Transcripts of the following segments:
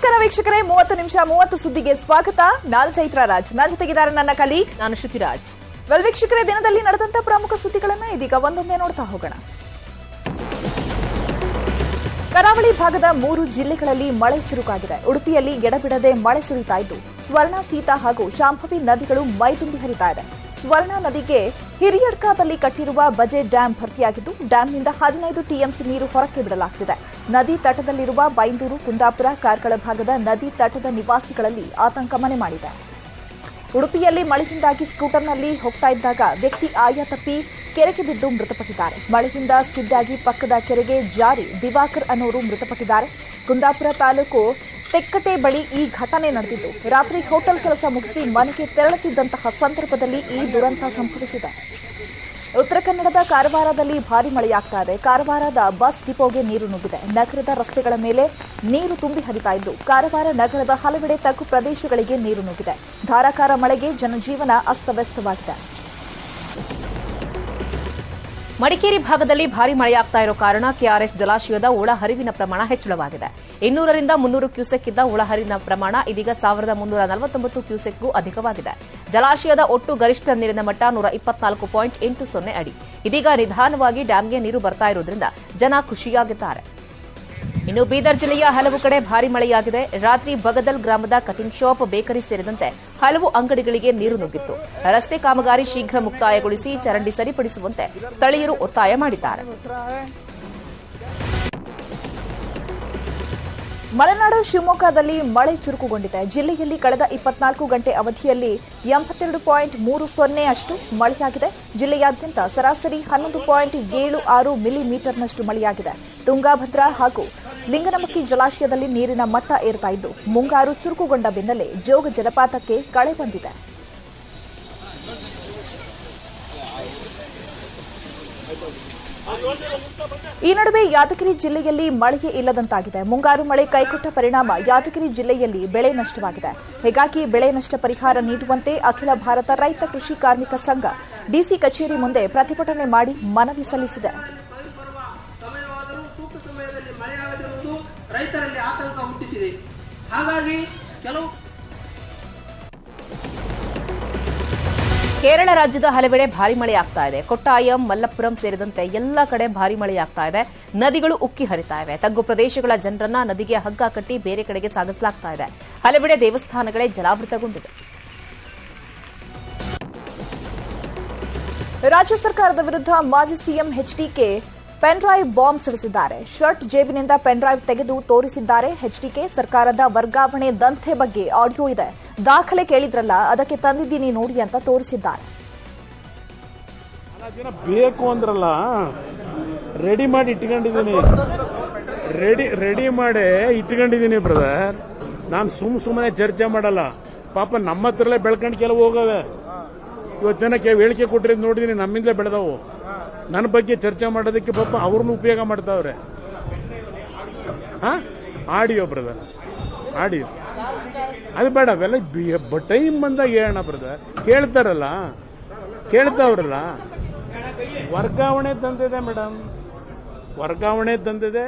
ನಮಸ್ಕಾರ ವೀಕ್ಷಕರೇ, 30 ನಿಮಿಷ 30 ಸುದ್ದಿಗೆ ಸ್ವಾಗತ. ನಾನು ಚೈತ್ರ ರಾಜ್, ನನ್ನ ಜೊತೆಗಿದ್ದಾರೆ ನನ್ನ ಕಲೀಗ್ ನಾನು ಶ್ರುತಿರಾಜ್. ವೀಕ್ಷಕರೇ, ದಿನದಲ್ಲಿ ನಡೆದಂತ ಪ್ರಮುಖ ಸುದ್ದಿಗಳನ್ನ ಇದೀಗ ಒಂದೊಂದೇ ನೋಡ್ತಾ ಹೋಗೋಣ. ಕರಾವಳಿ ಭಾಗದ 3 ಜಿಲ್ಲೆಗಳಲ್ಲಿ ಮಳೆ ಚುರುಕಾಗಿದೆ. ಉಡುಪಿಯಲ್ಲಿ ಎಡಬಿಡದೆ ಮಳೆ ಸುರಿತಾ ಇದ್ದು ಸ್ವರ್ಣ, ಸೀತಾ ಹಾಗೂ ಶಾಂಭವಿ ನದಿಗಳು ಮೈದುಂಬಿ ಹರಿತಾ ಇದೆ. ಸ್ವರ್ಣ ನದಿಗೆ ಹಿರಿಯಡ್ಕದಲ್ಲಿ ಕಟ್ಟಿರುವ ಬಜೆಟ್ ಡ್ಯಾಂ ಭರ್ತಿಯಾಗಿದ್ದು ಡ್ಯಾಂನಿಂದ 15 ಟಿಎಂಸಿ ನೀರು ಹೊರಕ್ಕೆ ಬಿಡಲಾಗುತ್ತಿದೆ. ನದಿ ತಟದಲ್ಲಿರುವ ಬೈಂದೂರು, ಕುಂದಾಪುರ, ಕಾರ್ಕಳ ಭಾಗದ ನದಿ ತಟದ ನಿವಾಸಿಗಳಲ್ಲಿ ಆತಂಕ ಮನೆ ಮಾಡಿದೆ. ಉಡುಪಿಯಲ್ಲಿ ಮಳೆಯಿಂದಾಗಿ ಸ್ಕೂಟರ್ನಲ್ಲಿ ಹೋಗ್ತಾ ಇದ್ದಾಗ ವ್ಯಕ್ತಿ ಆಯ ತಪ್ಪಿ ಕೆರೆಗೆ ಬಿದ್ದು ಮೃತಪಟ್ಟಿದ್ದಾರೆ. ಮಳೆಯಿಂದ ಸ್ಕಿಡ್ ಆಗಿ ಪಕ್ಕದ ಕೆರೆಗೆ ಜಾರಿ ದಿವಾಕರ್ ಅನ್ನೋರು ಮೃತಪಟ್ಟಿದ್ದಾರೆ. ಕುಂದಾಪುರ ತಾಲೂಕು ತೆಕ್ಕಟೆ ಬಳಿ ಈ ಘಟನೆ ನಡೆದಿದ್ದು ರಾತ್ರಿ ಹೋಟೆಲ್ ಕೆಲಸ ಮುಗಿಸಿ ಮನೆಗೆ ತೆರಳುತ್ತಿದ್ದಂತಹ ಸಂದರ್ಭದಲ್ಲಿ ಈ ದುರಂತ ಸಂಭವಿಸಿದೆ. ಉತ್ತರ ಕನ್ನಡದ ಕಾರವಾರದಲ್ಲಿ ಭಾರೀ ಮಳೆಯಾಗ್ತಾ ಇದೆ. ಕಾರವಾರದ ಬಸ್ ಡಿಪೋಗೆ ನೀರು ನುಗ್ಗಿದೆ. ನಗರದ ರಸ್ತೆಗಳ ಮೇಲೆ ನೀರು ತುಂಬಿ ಹರಿತಾ ಇದ್ದು ಕಾರವಾರ ನಗರದ ಹಲವೆಡೆ ತಗ್ಗು ಪ್ರದೇಶಗಳಿಗೆ ನೀರು ನುಗ್ಗಿದೆ. ಧಾರಾಕಾರ ಮಳೆಗೆ ಜನಜೀವನ ಅಸ್ತವ್ಯಸ್ತವಾಗಿದೆ. ಮಡಿಕೇರಿ ಭಾಗದಲ್ಲಿ ಭಾರಿ ಮಳೆಯಾಗ್ತಾ ಇರೋ ಕಾರಣ ಕೆಆರ್ಎಸ್ ಜಲಾಶಯದ ಒಳಹರಿವಿನ ಪ್ರಮಾಣ ಹೆಚ್ಚಳವಾಗಿದೆ. 200ರಿಂದ 300 ಕ್ಯೂಸೆಕ್ ಇದ್ದ ಒಳಹರಿವಿನ ಪ್ರಮಾಣ ಇದೀಗ 1349 ಕ್ಯೂಸೆಕ್ಗೂ ಅಧಿಕವಾಗಿದೆ. ಜಲಾಶಯದ ಒಟ್ಟು ಗರಿಷ್ಠ ನೀರಿನ ಮಟ್ಟ 124.80 ಅಡಿ. ಇದೀಗ ನಿಧಾನವಾಗಿ ಡ್ಯಾಂಗೆ ನೀರು ಬರ್ತಾ ಇರೋದ್ರಿಂದ ಜನ ಖುಷಿಯಾಗಿದ್ದಾರೆ. ಇನ್ನು ಬೀದರ್ ಜಿಲ್ಲೆಯ ಹಲವು ಕಡೆ ಭಾರಿ ಮಳೆಯಾಗಿದೆ. ರಾತ್ರಿ ಬಗದಲ್ ಗ್ರಾಮದ ಕಟಿಂಗ್ ಶಾಪ್, ಬೇಕರಿ ಸೇರಿದಂತೆ ಹಲವು ಅಂಗಡಿಗಳಿಗೆ ನೀರು ನುಗ್ಗಿತ್ತು. ರಸ್ತೆ ಕಾಮಗಾರಿ ಶೀಘ್ರ ಮುಕ್ತಾಯಗೊಳಿಸಿ ಚರಂಡಿ ಸರಿಪಡಿಸುವಂತೆ ಸ್ಥಳೀಯರು ಒತ್ತಾಯ ಮಾಡಿದ್ದಾರೆ. ಮಲೆನಾಡು ಶಿವಮೊಗ್ಗದಲ್ಲಿ ಮಳೆ ಚುರುಕುಗೊಂಡಿದೆ. ಜಿಲ್ಲೆಯಲ್ಲಿ ಕಳೆದ 24 ಗಂಟೆ ಅವಧಿಯಲ್ಲಿ 82.30 ಅಷ್ಟು ಮಳೆಯಾಗಿದೆ. ಜಿಲ್ಲೆಯಾದ್ಯಂತ ಸರಾಸರಿ 11.76 ಮಿಲಿಮೀಟರ್ನಷ್ಟು ಮಳೆಯಾಗಿದೆ. ತುಂಗಾಭದ್ರಾ ಹಾಗೂ ಲಿಂಗನಮಕ್ಕಿ ಜಲಾಶಯದಲ್ಲಿ ನೀರಿನ ಮಟ್ಟ ಏರ್ತಾ ಇದ್ದು ಮುಂಗಾರು ಚುರುಕುಗೊಂಡ ಬೆನ್ನಲ್ಲೇ ಜೋಗ ಜಲಪಾತಕ್ಕೆ ಕಳೆ ಬಂದಿದೆ. ಈ ನಡುವೆ ಯಾದಗಿರಿ ಜಿಲ್ಲೆಯಲ್ಲಿ ಮಳೆಯೇ ಇಲ್ಲದಂತಾಗಿದೆ. ಮುಂಗಾರು ಮಳೆ ಕೈಕೊಟ್ಟ ಪರಿಣಾಮ ಯಾದಗಿರಿ ಜಿಲ್ಲೆಯಲ್ಲಿ ಬೆಳೆ ನಷ್ಟವಾಗಿದೆ. ಹೀಗಾಗಿ ಬೆಳೆ ನಷ್ಟ ಪರಿಹಾರ ನೀಡುವಂತೆ ಅಖಿಲ ಭಾರತ ರೈತ ಕೃಷಿ ಕಾರ್ಮಿಕ ಸಂಘ ಡಿಸಿ ಕಚೇರಿ ಮುಂದೆ ಪ್ರತಿಭಟನೆ ಮಾಡಿ ಮನವಿ ಸಲ್ಲಿಸಿದೆ. ರೈತರಲ್ಲಿ ಆತಂಕ ಹುಟ್ಟಿಸಿದೆ. ಹಾಗಾಗಿ ಕೇರಳ ರಾಜ್ಯದ ಹಲವೆಡೆ ಭಾರಿ ಮಳೆಯಾಗ್ತಾ ಇದೆ. ಕೊಟ್ಟಾಯಂ, ಮಲ್ಲಪುರಂ ಸೇರಿದಂತೆ ಎಲ್ಲ ಕಡೆ ಭಾರಿ ಮಳೆಯಾಗ್ತಾ ಇದೆ. ನದಿಗಳು ಉಕ್ಕಿ ಹರಿತಾ ಇವೆ. ತಗ್ಗು ಪ್ರದೇಶಗಳ ಜನರನ್ನ ನದಿಗೆ ಹಗ್ಗ ಕಟ್ಟಿ ಬೇರೆ ಕಡೆಗೆ ಸಾಗಿಸಲಾಗ್ತಾ ಇದೆ. ಹಲವೆಡೆ ದೇವಸ್ಥಾನಗಳೇ ಜಲಾವೃತಗೊಂಡಿವೆ. ರಾಜ್ಯ ಸರ್ಕಾರದ ವಿರುದ್ಧ ಮಾಜಿ ಸಿಎಂ ಎಚ್ಡಿಕೆ ಪೆನ್ಡ್ರೈವ್ ಬಾಂಬ್ ಸಿಡಿಸಿದ್ದಾರೆ. ಶರ್ಟ್ ಜೇಬಿನಿಂದ ಪೆನ್ಡ್ರೈವ್ ತೆಗೆದು ತೋರಿಸಿದ್ದಾರೆ ಎಚ್ಡಿಕೆ. ಸರ್ಕಾರದ ವರ್ಗಾವಣೆ ದಂಧೆ ಬಗ್ಗೆ ಆಡಿಯೋ ಇದೆ. ದಾಖಲೆ ಕೇಳಿದ್ರಲ್ಲ, ಅದಕ್ಕೆ ತಂದಿದ್ದೀನಿ ನೋಡಿ ಅಂತ ತೋರಿಸಿದ್ದಾರೆ. ಬೇಕು ಅಂದ್ರಲ್ಲ, ರೆಡಿ ಮಾಡಿ ಇಟ್ಕೊಂಡಿದ್ದೀನಿ, ರೆಡಿ ಮಾಡಿ ಇಟ್ಕೊಂಡಿದ್ದೀನಿ ಬ್ರದರ್. ನಾನು ಸುಮ್ಮನೆ ಚರ್ಚೆ ಮಾಡಲ್ಲ. ಪಾಪ ನಮ್ಮ ಹತ್ರಲ್ಲೇ ಬೆಳ್ಕೊಂಡು ಕೆಲವು ಹೋಗವೆ. ಇವತ್ತಿನಕ್ಕೆ ಹೇಳಿಕೆ ಕೊಟ್ಟಿರೋದು ನೋಡಿದೀನಿ, ನಮ್ಮಿಂದಲೇ ಬೆಳೆದವು. ನನ್ನ ಬಗ್ಗೆ ಚರ್ಚೆ ಮಾಡೋದಕ್ಕೆ ಪಾಪ ಅವ್ರನ್ನ ಉಪಯೋಗ ಮಾಡ್ತಾವ್ರೆ. ಆಡಿಯೋ ಬ್ರದರ್, ಆಡಿಯೋ ಅದು ಬೇಡ. ಅವೆಲ್ಲ ಟೈಮ್ ಬಂದಾಗ ಹೇಳೋಣ ಬ್ರದರ್. ಕೇಳ್ತಾವ್ರಲ್ಲ. ವರ್ಗಾವಣೆ ತಂದಿದೆ ಮೇಡಮ್, ವರ್ಗಾವಣೆ ತಂದಿದೆ.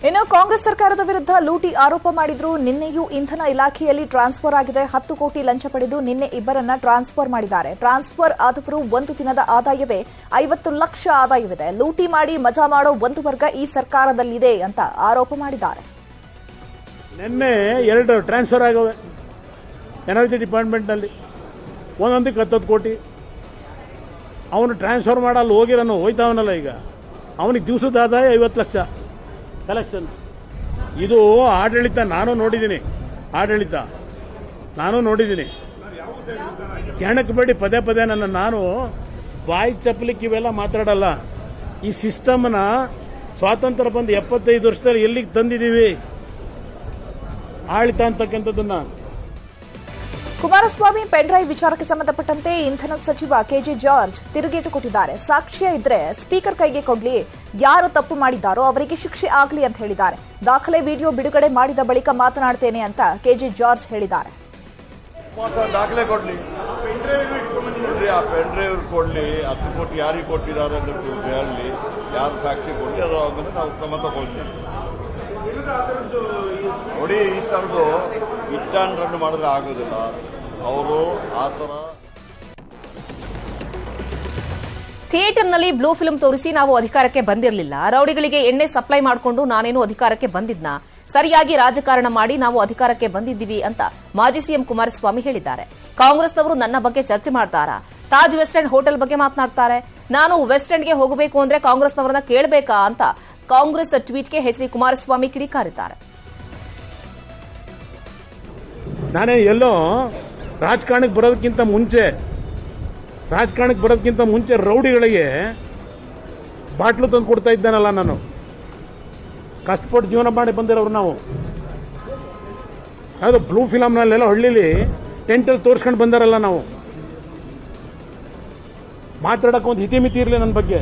ಇನ್ನು ಕಾಂಗ್ರೆಸ್ ಸರ್ಕಾರದ ವಿರುದ್ಧ ಲೂಟಿ ಆರೋಪ ಮಾಡಿದ್ರು. ನಿನ್ನೆಯೂ ಇಂಧನ ಇಲಾಖೆಯಲ್ಲಿ ಟ್ರಾನ್ಸ್ಫರ್ ಆಗಿದೆ. 10 ಕೋಟಿ ಲಂಚ ಪಡೆದು ನಿನ್ನೆ ಇಬ್ಬರನ್ನ ಟ್ರಾನ್ಸ್ಫರ್ ಮಾಡಿದ್ದಾರೆ. ಟ್ರಾನ್ಸ್ಫರ್ ಆದವರು ಒಂದು ದಿನದ ಆದಾಯವೇ 50 ಲಕ್ಷ ಆದಾಯವಿದೆ. ಲೂಟಿ ಮಾಡಿ ಮಜಾ ಮಾಡೋ ಒಂದು ವರ್ಗ ಈ ಸರ್ಕಾರದಲ್ಲಿದೆ ಅಂತ ಆರೋಪ ಮಾಡಿದ್ದಾರೆ. ನಿನ್ನೆ 2 ಟ್ರಾನ್ಸ್ಫರ್ ಆಗವೆ ಎನರ್ಜಿ ಡಿಪಾರ್ಟ್ಮೆಂಟ್ನಲ್ಲಿ, ಒಂದೊಂದಕ್ಕೆ 10 ಕೋಟಿ. ಅವನು ಟ್ರಾನ್ಸ್ಫರ್ ಮಾಡಲ್ಲ, ಹೋಯ್ತಾವನಲ್ಲ. ಈಗ ಅವನಿಗೆ ದಿವಸದ ಆದಾಯ 50 ಲಕ್ಷ ಕಲೆಕ್ಷನ್. ಇದು ಆಡಳಿತ ನಾನು ನೋಡಿದ್ದೀನಿ. ಕೆಣಕ್ ಬೇಡಿ ಪದೇ ನಾನು ಬಾಯಿ ಚಪ್ಪಲಿಕ್ಕೆ ಇವೆಲ್ಲ ಮಾತಾಡಲ್ಲ. ಈ ಸಿಸ್ಟಮ್ನ ಸ್ವಾತಂತ್ರ್ಯ ಬಂದು 75 ವರ್ಷದಲ್ಲಿ ಎಲ್ಲಿಗೆ ತಂದಿದ್ದೀವಿ ಆಡಳಿತ ಅಂತಕ್ಕಂಥದ್ದನ್ನ. ಕುಮಾರಸ್ವಾಮಿ ಪೆನ್ಡ್ರೈವ್ ವಿಚಾರಕ್ಕೆ ಸಂಬಂಧಪಟ್ಟಂತೆ ಇಂಧನ ಸಚಿವ ಕೆಜೆ ಜಾರ್ಜ್ ತಿರುಗೇಟು ಕೊಟ್ಟಿದ್ದಾರೆ. ಸಾಕ್ಷ್ಯ ಇದ್ರೆ ಸ್ಪೀಕರ್ ಕೈಗೆ ಕೊಡ್ಲಿ, ಯಾರು ತಪ್ಪು ಮಾಡಿದ್ದಾರೋ ಅವರಿಗೆ ಶಿಕ್ಷೆ ಆಗಲಿ ಅಂತ ಹೇಳಿದ್ದಾರೆ. ದಾಖಲೆ ವಿಡಿಯೋ ಬಿಡುಗಡೆ ಮಾಡಿದ ಬಳಿಕ ಮಾತನಾಡ್ತೇನೆ ಅಂತ ಕೆಜೆ ಜಾರ್ಜ್ ಹೇಳಿದ್ದಾರೆ. ದಾಖಲೆ ಕೊಡ್ಲಿ, ಆ ಪೆನ್ಡ್ರೈವ್ ಕೊಡ್ಲಿ, 10 ಕೋಟಿ ಯಾರಿಗೆ ಕೊಟ್ಟಿದ್ದಾರೆ ಅಂತ ಹೇಳಿ, ಯಾರು ಸಾಕ್ಷಿ ಕೊಡ್ಲಿ, ಅದು ಆಮೇಲೆ ನಾವು ಕ್ರಮ ತಗೊಳ್ತೀವಿ. ನೋಡಿ, ಈ ಥರದ್ದು ಹಿಟ್ ಆ್ಯಂಡ್ ರನ್ ಮಾಡಿದ್ರೆ ಆಗೋದಿಲ್ಲ. ಅವರು ಆ ಥರ ಥಿಯೇಟರ್ನಲ್ಲಿ ಬ್ಲೂ ಫಿಲ್ಮ್ ತೋರಿಸಿ ನಾವು ಅಧಿಕಾರಕ್ಕೆ ಬಂದಿರಲಿಲ್ಲ. ರೌಡಿಗಳಿಗೆ ಎಣ್ಣೆ ಸಪ್ಲೈ ಮಾಡಿಕೊಂಡು ನಾನೇನು ಅಧಿಕಾರಕ್ಕೆ ಬಂದಿದ್ನ, ಸರಿಯಾಗಿ ರಾಜಕಾರಣ ಮಾಡಿ ನಾವು ಅಧಿಕಾರಕ್ಕೆ ಬಂದಿದ್ದೀವಿ ಅಂತ ಮಾಜಿ ಸಿಎಂ ಕುಮಾರಸ್ವಾಮಿ ಹೇಳಿದ್ದಾರೆ. ಕಾಂಗ್ರೆಸ್ನವರು ನನ್ನ ಬಗ್ಗೆ ಚರ್ಚೆ ಮಾಡ್ತಾರಾ? ತಾಜ್ ವೆಸ್ಟ್ ಎಂಡ್ ಹೋಟೆಲ್ ಬಗ್ಗೆ ಮಾತನಾಡ್ತಾರೆ. ನಾನು ವೆಸ್ಟ್ ಎಂಡ್ಗೆ ಹೋಗಬೇಕು ಅಂದ್ರೆ ಕಾಂಗ್ರೆಸ್ನವರನ್ನ ಕೇಳಬೇಕಾ ಅಂತ ಕಾಂಗ್ರೆಸ್ ಟ್ವೀಟ್ಗೆ ಎಚ್.ಡಿ. ಕುಮಾರಸ್ವಾಮಿ ಕಿಡಿಕಾರಿದ್ದಾರೆ. ನಾನೇ ಎಲ್ಲೋ ರಾಜಕಾರಣಕ್ಕೆ ಬರೋದಕ್ಕಿಂತ ಮುಂಚೆ ರೌಡಿಗಳಿಗೆ ಬಾಟ್ಲು ತಂದು ಕೊಡ್ತಾ ಇದ್ದಾನಲ್ಲ. ನಾನು ಕಷ್ಟಪಟ್ಟು ಜೀವನ ಮಾಡಿ ಬಂದಿರೋರು ನಾವು. ಅದು ಬ್ಲೂ ಫಿಲಮ್ನಲ್ಲೆಲ್ಲ ಹಳ್ಳಿಲಿ ಟೆಂಟಲ್ಲಿ ತೋರಿಸ್ಕೊಂಡು ಬಂದಾರಲ್ಲ ನಾವು. ಮಾತಾಡೋಕೆ ಒಂದು ಹಿತಿಮಿತಿ ಇರಲಿ ನನ್ನ ಬಗ್ಗೆ.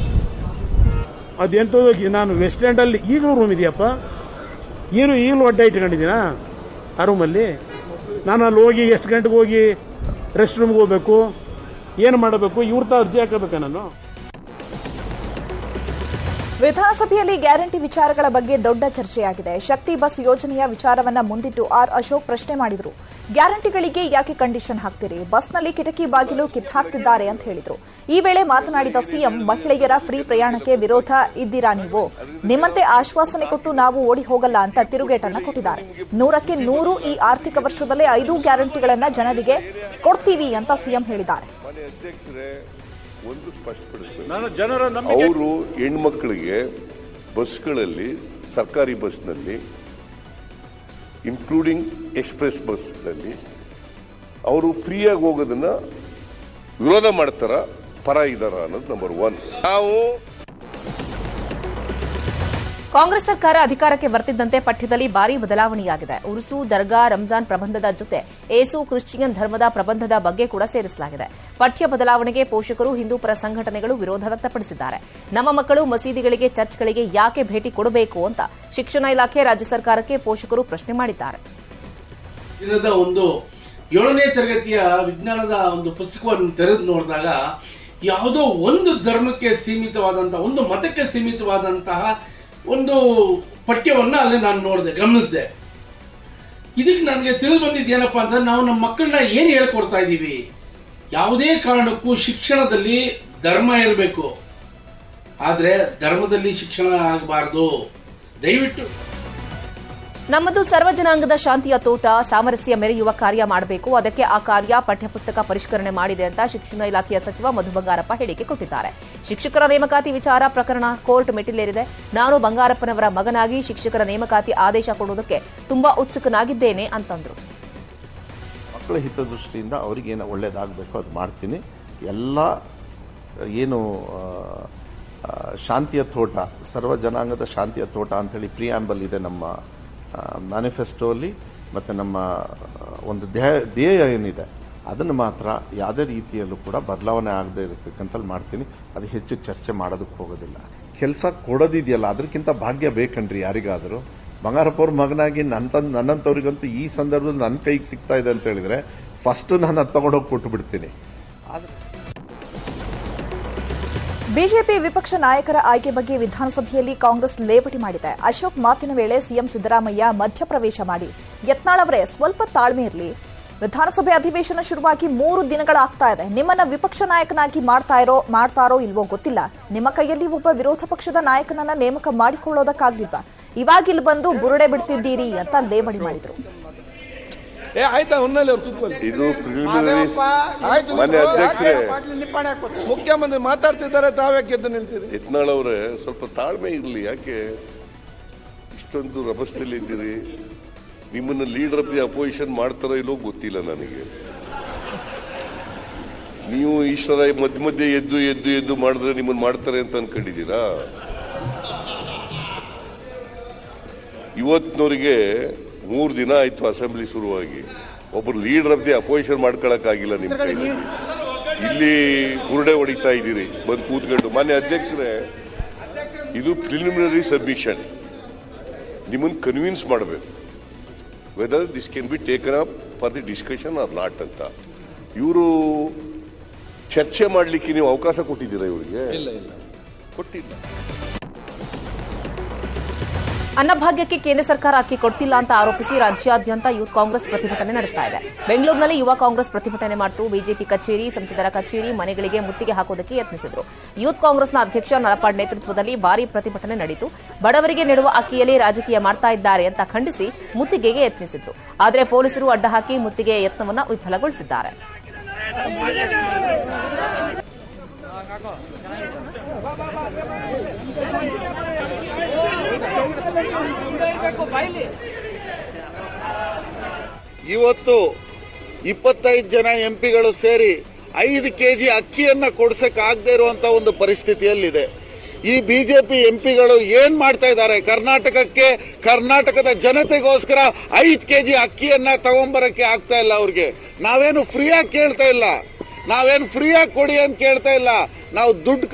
ಅದೆಂಥದ್ದು, ನಾನು ವೆಸ್ಟ್ ಎಂಡಲ್ಲಿ ಈಗಲೂ ರೂಮ್ ಇದೆಯಪ್ಪ, ಈಗಲೂ ಅಡ್ಡ ಇಟ್ಕೊಂಡಿದ್ದೀನಾ ಆ ರೂಮಲ್ಲಿ? ನಾನು ಅಲ್ಲಿ ಹೋಗಿ ಎಷ್ಟು ಗಂಟೆಗೆ ಹೋಗಿ ರೆಸ್ಟ್ ರೂಮ್ಗೆ ಹೋಗ್ಬೇಕು, ಏನು ಮಾಡಬೇಕು, ಇವ್ರ ಅರ್ಜಿ ಹಾಕಬೇಕಾ ನಾನು? ವಿಧಾನಸಭೆಯಲ್ಲಿ ಗ್ಯಾರಂಟಿ ವಿಚಾರಗಳ ಬಗ್ಗೆ ದೊಡ್ಡ ಚರ್ಚೆಯಾಗಿದೆ. ಶಕ್ತಿ ಬಸ್ ಯೋಜನೆಯ ವಿಚಾರವನ್ನ ಮುಂದಿಟ್ಟು ಆರ್ ಅಶೋಕ್ ಪ್ರಶ್ನೆ ಮಾಡಿದ್ರು. ಗ್ಯಾರಂಟಿಗಳಿಗೆ ಯಾಕೆ ಕಂಡೀಷನ್ ಹಾಕ್ತೀರಿ? ಬಸ್ನಲ್ಲಿ ಕಿಟಕಿ ಬಾಗಿಲು ಕಿತ್ತಾಕ್ತಿದ್ದಾರೆ ಅಂತ ಹೇಳಿದ್ರು. ಈ ವೇಳೆ ಮಾತನಾಡಿದ ಸಿಎಂ, ಮಹಿಳೆಯರ ಫ್ರೀ ಪ್ರಯಾಣಕ್ಕೆ ವಿರೋಧ ಇದ್ದೀರಾ ನೀವು? ನಿಮ್ಮಂತೆ ಆಶ್ವಾಸನೆ ಕೊಟ್ಟು ನಾವು ಓಡಿ ಹೋಗಲ್ಲ ಅಂತ ತಿರುಗೇಟನ್ನ ಕೊಟ್ಟಿದ್ದಾರೆ. 100ಕ್ಕೆ 100 ಈ ಆರ್ಥಿಕ ವರ್ಷದಲ್ಲೇ 5 ಗ್ಯಾರಂಟಿಗಳನ್ನ ಜನರಿಗೆ ಕೊಡ್ತೀವಿ ಅಂತ ಸಿಎಂ ಹೇಳಿದ್ದಾರೆ. ಒಂದು ಸ್ಪಷ್ಟಪಡಿಸಬೇಕು, ಅವರು ಹೆಣ್ಮಕ್ಳಿಗೆ ಬಸ್ಗಳಲ್ಲಿ, ಸರ್ಕಾರಿ ಬಸ್ನಲ್ಲಿ, ಇನ್ಕ್ಲೂಡಿಂಗ್ ಎಕ್ಸ್ಪ್ರೆಸ್ ಬಸ್ನಲ್ಲಿ ಅವರು ಫ್ರೀಯಾಗಿ ಹೋಗೋದನ್ನ ವಿರೋಧ ಮಾಡ್ತಾರ, ಪರ ಇದ್ದಾರ ಅನ್ನೋದು ನಂಬರ್ 1. ನಾವು ಕಾಂಗ್ರೆಸ್ ಸರ್ಕಾರ ಅಧಿಕಾರಕ್ಕೆ ಬರ್ತಿದ್ದಂತೆ ಪಠ್ಯದಲ್ಲಿ ಭಾರೀ ಬದಲಾವಣೆಯಾಗಿದೆ. ಉರುಸು, ದರ್ಗಾ, ರಂಜಾನ್ ಪ್ರಬಂಧದ ಜೊತೆ ಏಸು, ಕ್ರಿಶ್ಚಿಯನ್ ಧರ್ಮದ ಪ್ರಬಂಧದ ಬಗ್ಗೆ ಕೂಡ ಸೇರಿಸಲಾಗಿದೆ. ಪಠ್ಯ ಬದಲಾವಣೆಗೆ ಪೋಷಕರು, ಹಿಂದೂ ಪರ ಸಂಘಟನೆಗಳು ವಿರೋಧ ವ್ಯಕ್ತಪಡಿಸಿದ್ದಾರೆ. ನಮ್ಮ ಮಕ್ಕಳು ಮಸೀದಿಗಳಿಗೆ, ಚರ್ಚ್ಗಳಿಗೆ ಯಾಕೆ ಭೇಟಿ ಕೊಡಬೇಕು ಅಂತ ಶಿಕ್ಷಣ ಇಲಾಖೆ, ರಾಜ್ಯ ಸರ್ಕಾರಕ್ಕೆ ಪೋಷಕರು ಪ್ರಶ್ನೆ ಮಾಡಿದ್ದಾರೆ. ದಿನದ ಒಂದು 7ನೇ ತರಗತಿಯ ವಿಜ್ಞಾನದ ಒಂದು ಪುಸ್ತಕವನ್ನು ತೆರೆದು ನೋಡಿದಾಗ ಯಾವುದೋ ಒಂದು ಧರ್ಮಕ್ಕೆ ಸೀಮಿತವಾದಂತಹ, ಒಂದು ಮತಕ್ಕೆ ಸೀಮಿತವಾದಂತಹ ಒಂದು ಪಠ್ಯವನ್ನ ಅಲ್ಲಿ ನಾನು ನೋಡಿದೆ, ಗಮನಿಸಿದೆ. ಇದಕ್ಕೆ ನನಗೆ ತಿಳಿದು ಬಂದಿದ್ದೇನಪ್ಪ ಅಂತ, ನಾವು ನಮ್ಮ ಮಕ್ಕಳನ್ನ ಏನ್ ಹೇಳ್ಕೊಡ್ತಾ ಇದ್ದೀವಿ? ಯಾವುದೇ ಕಾರಣಕ್ಕೂ ಶಿಕ್ಷಣದಲ್ಲಿ ಧರ್ಮ ಇರಬೇಕು, ಆದ್ರೆ ಧರ್ಮದಲ್ಲಿ ಶಿಕ್ಷಣ ಆಗಬಾರ್ದು. ದಯವಿಟ್ಟು ನಮ್ಮದು ಸರ್ವಜನಾಂಗದ ಶಾಂತಿಯ ತೋಟ, ಸಾಮರಸ್ಯ ಮೆರೆಯುವ ಕಾರ್ಯ ಮಾಡಬೇಕು. ಅದಕ್ಕೆ ಆ ಕಾರ್ಯ ಪಠ್ಯಪುಸ್ತಕ ಪರಿಷ್ಕರಣೆ ಮಾಡಿದೆ ಅಂತ ಶಿಕ್ಷಣ ಇಲಾಖೆಯ ಸಚಿವ ಮಧು ಬಂಗಾರಪ್ಪ ಹೇಳಿಕೆ ಕೊಟ್ಟಿದ್ದಾರೆ. ಶಿಕ್ಷಕರ ನೇಮಕಾತಿ ವಿಚಾರ ಪ್ರಕರಣ ಕೋರ್ಟ್ ಮೆಟ್ಟಿಲೇರಿದೆ. ನಾನು ಬಂಗಾರಪ್ಪನವರ ಮಗನಾಗಿ ಶಿಕ್ಷಕರ ನೇಮಕಾತಿ ಆದೇಶ ಕೊಡುವುದಕ್ಕೆ ತುಂಬಾ ಉತ್ಸುಕನಾಗಿದ್ದೇನೆ ಅಂತಂದ್ರು. ಮಕ್ಕಳ ಹಿತದೃಷ್ಟಿಯಿಂದ ಅವರಿಗೇನು ಒಳ್ಳೇದಾಗಬೇಕು ಅದು ಮಾಡ್ತೀನಿ. ಎಲ್ಲ ಏನು ಶಾಂತಿಯ ತೋಟ, ಸರ್ವ ಜನಾಂಗದ ಶಾಂತಿಯ ತೋಟ ಅಂಥೇಳಿ ಪ್ರಿಯಾಂಬಲ್ ಇದೆ ನಮ್ಮ ಮ್ಯಾನಿಫೆಸ್ಟೋ ಅಲ್ಲಿ, ಮತ್ತು ನಮ್ಮ ಒಂದು ಧ್ಯೇಯ ಏನಿದೆ ಅದನ್ನು ಮಾತ್ರ ಯಾವುದೇ ರೀತಿಯಲ್ಲೂ ಕೂಡ ಬದಲಾವಣೆ ಆಗದೆ ಇರತಕ್ಕಂಥಲ್ಲಿ ಮಾಡ್ತೀನಿ. ಅದು ಹೆಚ್ಚು ಚರ್ಚೆ ಮಾಡೋದಕ್ಕೆ ಹೋಗೋದಿಲ್ಲ. ಕೆಲಸ ಕೊಡೋದಿದೆಯಲ್ಲ ಅದಕ್ಕಿಂತ ಭಾಗ್ಯ ಬೇಕನ್ರಿ ಯಾರಿಗಾದರೂ. ಬಂಗಾರಪ್ಪ ಅವ್ರ ಮಗನಾಗಿ ನನ್ನಂಥವ್ರಿಗಂತೂ ಈ ಸಂದರ್ಭದಲ್ಲಿ ನನ್ನ ಕೈಗೆ ಸಿಗ್ತಾ ಇದೆ ಅಂತ ಹೇಳಿದ್ರೆ ಫಸ್ಟ್ ನಾನು ಅದು ತಗೊಂಡೋಗಿ ಕೊಟ್ಟು ಬಿಡ್ತೀನಿ. ಆದರೆ ಬಿಜೆಪಿ ವಿಪಕ್ಷ ನಾಯಕರ ಆಯ್ಕೆ ಬಗ್ಗೆ ವಿಧಾನಸಭೆಯಲ್ಲಿ ಕಾಂಗ್ರೆಸ್ ಲೇವಡಿ ಮಾಡಿದೆ. ಅಶೋಕ್ ಮಾತಿನ ವೇಳೆ ಸಿಎಂ ಸಿದ್ದರಾಮಯ್ಯ ಮಧ್ಯಪ್ರವೇಶ ಮಾಡಿ, ಯತ್ನಾಳ್ ಅವರೇ ಸ್ವಲ್ಪ ತಾಳ್ಮೆ ಇರಲಿ, ವಿಧಾನಸಭೆ ಅಧಿವೇಶನ ಶುರುವಾಗಿ 3 ದಿನಗಳಾಗ್ತಾ ಇದೆ. ನಿಮ್ಮನ್ನ ವಿಪಕ್ಷ ನಾಯಕನಾಗಿ ಮಾಡ್ತಾರೋ ಇಲ್ವೋ ಗೊತ್ತಿಲ್ಲ. ನಿಮ್ಮ ಕೈಯಲ್ಲಿ ಒಬ್ಬ ವಿರೋಧ ಪಕ್ಷದ ನಾಯಕನನ್ನ ನೇಮಕ ಮಾಡಿಕೊಳ್ಳೋದಕ್ಕಾಗ್ಲಿಲ್ವಾ? ಇವಾಗ ಇಲ್ಲಿ ಬಂದು ಬುರುಡೆ ಬಿಡ್ತಿದ್ದೀರಿ ಅಂತ ಲೇವಡಿ ಮಾಡಿದ್ರು. ಇದು ಮನೆ ಅಧ್ಯಕ್ಷರೇ, ಮುಖ್ಯಮಂತ್ರಿ ಮಾತಾಡ್ತಿದ್ದಾರೆ, ತಾವ್ಯಾಕೆ ಎದ್ದು ನಿಲ್ತೀರಿ? ಯತ್ನಾಳ್ ಅವರೇ ಸ್ವಲ್ಪ ತಾಳ್ಮೆ ಇರಲಿ. ಯಾಕೆ ಇಷ್ಟೊಂದು ರಭಸದಲ್ಲಿ ಇದ್ದೀರಿ? ನಿಮ್ಮನ್ನ ಲೀಡರ್ ಆಫ್ ದಿ ಅಪೋಸಿಷನ್ ಮಾಡ್ತಾರೋ ಇಲ್ಲೋ ಗೊತ್ತಿಲ್ಲ ನನಗೆ. ನೀವು ಇಷ್ಟರ ಮಧ್ಯ ಮಧ್ಯೆ ಎದ್ದು ಮಾಡಿದ್ರೆ ನಿಮ್ಮನ್ನ ಮಾಡ್ತಾರೆ ಅಂತ ಅನ್ಕೊಂಡಿದ್ದೀರಾ? ಇವತ್ತಿನವರಿಗೆ 3 ದಿನ ಆಯ್ತು ಅಸೆಂಬ್ಲಿ ಶುರುವಾಗಿ, ಒಬ್ಬರು ಲೀಡರ್ ಆಫ್ ದಿ ಅಪೋಸಿಷನ್ ಮಾಡ್ಕೊಳಕ್ಕಾಗಿಲ್ಲ ನಿಮ್ಮ ಕೈಲಿ. ಇಲ್ಲಿ ಬುರುಡೆ ಹೊಡಿತಾ ಇದ್ದೀರಿ ಬಂದು ಕೂತ್ಕೊಂಡು. ಮಾನ್ಯ ಅಧ್ಯಕ್ಷರೇ, ಇದು ಪ್ರಿಲಿಮಿನರಿ ಸಬ್ಮಿಷನ್. ನಿಮ್ಮನ್ನು ಕನ್ವಿನ್ಸ್ ಮಾಡಬೇಕು whether this can be taken up for the discussion or not ಅಂತ. ಇವರು ಚರ್ಚೆ ಮಾಡಲಿಕ್ಕೆ ನೀವು ಅವಕಾಶ ಕೊಟ್ಟಿದ್ದೀರಾ ಇವರಿಗೆ? ಇಲ್ಲ ಕೊಟ್ಟಿಲ್ಲ. ಅನ್ನಭಾಗ್ಯಕ್ಕೆ ಕೇಂದ್ರ ಸರ್ಕಾರ ಅಕ್ಕಿ ಕೊಡ್ತಿಲ್ಲ ಅಂತ ಆರೋಪಿಸಿ ರಾಜ್ಯಾದ್ಯಂತ ಯೂತ್ ಕಾಂಗ್ರೆಸ್ ಪ್ರತಿಭಟನೆ ನಡೆಸ್ತಾ ಇದೆ. ಬೆಂಗಳೂರಿನಲ್ಲಿ ಯುವ ಕಾಂಗ್ರೆಸ್ ಪ್ರತಿಭಟನೆ ಮಾಡಿತು. ಬಿಜೆಪಿ ಕಚೇರಿ, ಸಂಸದರ ಕಚೇರಿ, ಮನೆಗಳಿಗೆ ಮುತ್ತಿಗೆ ಹಾಕೋದಕ್ಕೆ ಯತ್ನಿಸಿದ್ರು. ಯೂತ್ ಕಾಂಗ್ರೆಸ್ನ ಅಧ್ಯಕ್ಷ ನಳಪಾಡ್ ನೇತೃತ್ವದಲ್ಲಿ ಭಾರೀ ಪ್ರತಿಭಟನೆ ನಡೆಯಿತು. ಬಡವರಿಗೆ ನೀಡುವ ಅಕ್ಕಿಯಲ್ಲಿ ರಾಜಕೀಯ ಮಾಡ್ತಾ ಇದ್ದಾರೆ ಅಂತ ಖಂಡಿಸಿ ಮುತ್ತಿಗೆಗೆ ಯತ್ನಿಸಿದ್ರು. ಆದರೆ ಪೊಲೀಸರು ಅಡ್ಡ ಹಾಕಿ ಮುತ್ತಿಗೆಯ ಯತ್ನವನ್ನು ವಿಫಲಗೊಳಿಸಿದ್ದಾರೆ. ಇವತ್ತು 25 ಜನ ಎಂಪಿಗಳು ಸೇರಿ 5 ಕೆಜಿ ಅಕ್ಕಿಯನ್ನ ಕೊಡ್ಸಕ್ಕಾಗದೇ ಇರುವಂತ ಒಂದು ಪರಿಸ್ಥಿತಿಯಲ್ಲಿದೆ. ಈ ಬಿಜೆಪಿ ಎಂಪಿಗಳು ಏನ್ ಮಾಡ್ತಾ ಇದ್ದಾರೆ? ಕರ್ನಾಟಕಕ್ಕೆ, ಕರ್ನಾಟಕದ ಜನತೆಗೋಸ್ಕರ 5 ಕೆಜಿ ಅಕ್ಕಿಯನ್ನ ತಗೊಂಬರಕ್ಕೆ ಆಗ್ತಾ ಇಲ್ಲ ಅವ್ರಿಗೆ. ನಾವೇನು ಫ್ರೀಯಾಗಿ ಕೇಳ್ತಾ ಇಲ್ಲ, ನಾವೇನು ಫ್ರೀಯಾಗಿ ಕೊಡಿ ಅಂತ ಕೇಳ್ತಾ ಇಲ್ಲ. ನಾವು ದುಡ್ಡು